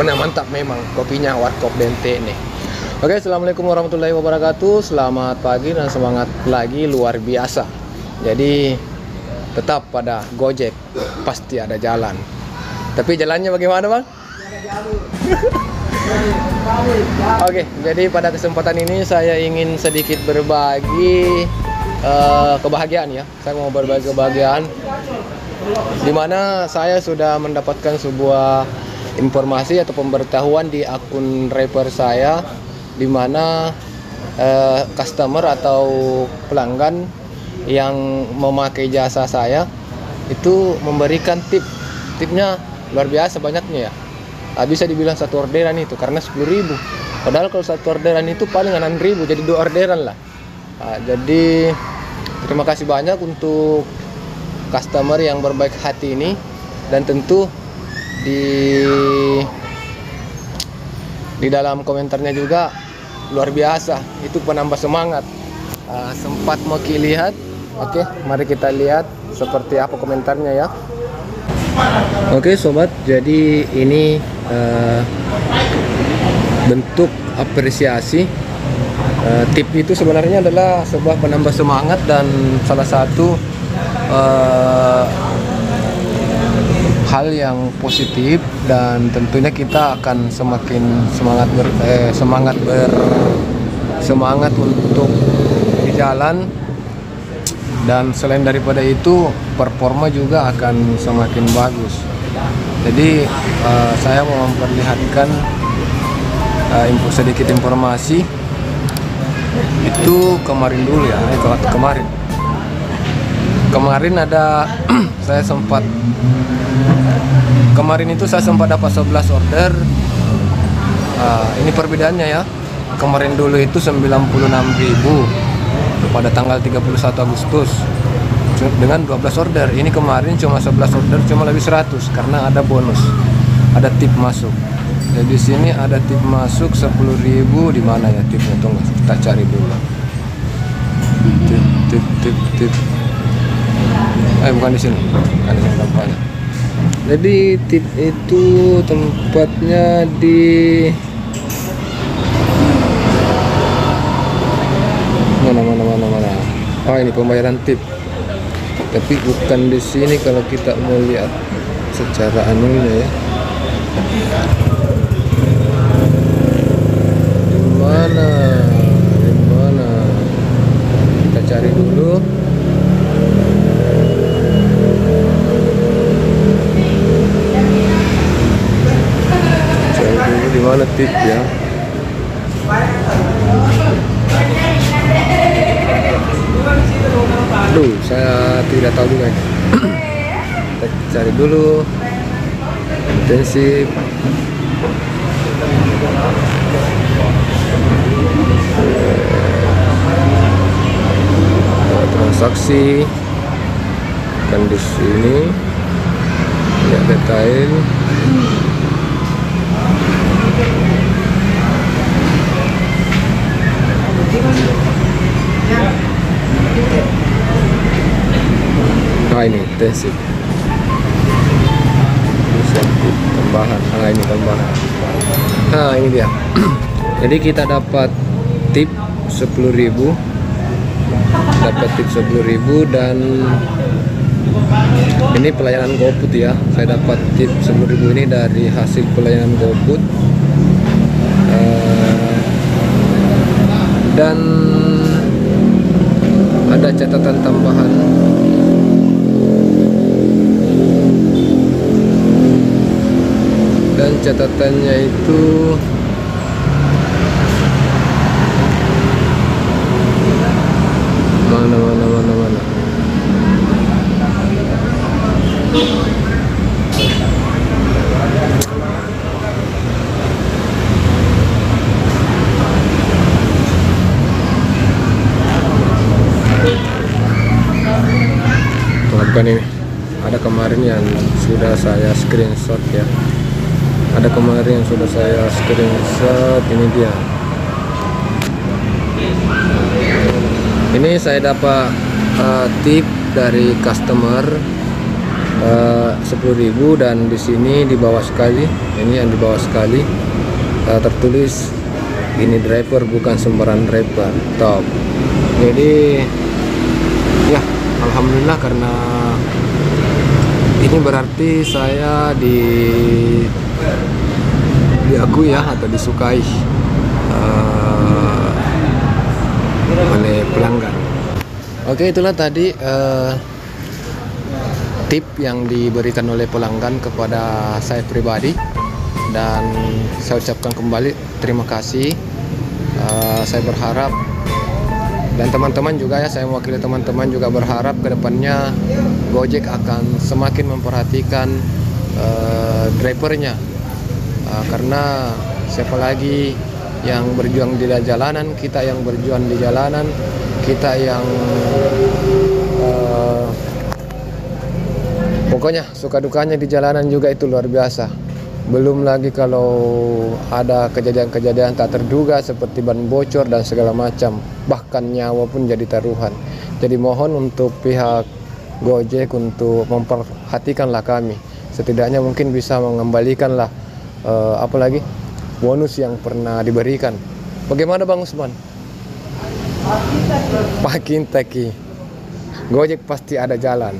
Pokoknya mantap memang kopinya Warkop Bente nih. Oke, assalamualaikum warahmatullahi wabarakatuh. Selamat pagi dan semangat lagi luar biasa. Jadi tetap pada Gojek pasti ada jalan. Tapi jalannya bagaimana, Bang? Oke, jadi pada kesempatan ini saya ingin sedikit berbagi kebahagiaan ya. Saya mau berbagi kebahagiaan dimana saya sudah mendapatkan sebuah informasi atau pemberitahuan di akun Reper saya, dimana customer atau pelanggan yang memakai jasa saya itu memberikan tipnya luar biasa banyaknya ya. Bisa dibilang satu orderan itu karena 10.000. Padahal kalau satu orderan itu paling 6.000, jadi 2 orderan lah. Jadi terima kasih banyak untuk customer yang berbaik hati ini, dan tentu di dalam komentarnya juga luar biasa, itu penambah semangat. Sempat mau lihat, oke, mari kita lihat seperti apa komentarnya ya. Oke sobat, jadi ini bentuk apresiasi. Tip itu sebenarnya adalah sebuah penambah semangat dan salah satu hal yang positif, dan tentunya kita akan semakin semangat untuk di jalan, dan selain daripada itu performa juga akan semakin bagus. Jadi saya mau memperlihatkan sedikit informasi itu kemarin dulu ya, kemarin ada kemarin itu saya sempat dapat 11 order. Ini perbedaannya ya. Kemarin dulu itu 96.000 pada tanggal 31 Agustus dengan 12 order. Ini kemarin cuma 11 order, cuma lebih 100 karena ada bonus, ada tip masuk. Jadi di sini ada tip masuk 10.000. Di mana ya tipnya? Tunggu kita cari dulu. Tip. Bukan di sini. Bukan di sini tempatnya. Jadi tip itu tempatnya di mana. Oh, ini pembayaran tip. Tapi bukan di sini kalau kita mau lihat secara anunya ya. Di mana? Kita cari dulu. Di mana tip ya? Aduh, saya tidak tahu juga. Kita cari dulu. Intensif. Transaksi kan di sini. Lihat detail. Ini intensif. Tambahan. Ini tambahan. Ini dia. Jadi kita dapat tip 10.000. Dapat tip 10.000 dan ini pelayanan GoFood ya. Saya dapat tip 10.000 ini dari hasil pelayanan GoFood. Dan ada catatan tambahan. Dan catatannya itu mana. Bukan ini. Ada kemarin yang sudah saya screenshot ya. Ada kemarin yang sudah saya screenshot. Ini dia. Ini saya dapat tip dari customer 10.000, dan di sini di bawah sekali, ini yang di bawah sekali tertulis ini driver bukan sembarang driver, top. Jadi ya alhamdulillah, karena ini berarti saya diakui ya, atau disukai oleh pelanggan. Oke, itulah tadi tip yang diberikan oleh pelanggan kepada saya pribadi, dan saya ucapkan kembali terima kasih. Saya berharap, dan teman-teman juga ya, saya mewakili teman-teman juga berharap kedepannya Gojek akan semakin memperhatikan drivernya, karena siapa lagi yang berjuang di jalanan, kita yang berjuang di jalanan, kita yang pokoknya suka dukanya di jalanan juga itu luar biasa. Belum lagi kalau ada kejadian-kejadian tak terduga seperti ban bocor dan segala macam, bahkan nyawa pun jadi taruhan. Jadi mohon untuk pihak Gojek untuk memperhatikanlah kami, setidaknya mungkin bisa mengembalikanlah apalagi bonus yang pernah diberikan. Bagaimana Bang Usman? Pakin Taki, Gojek pasti ada jalan.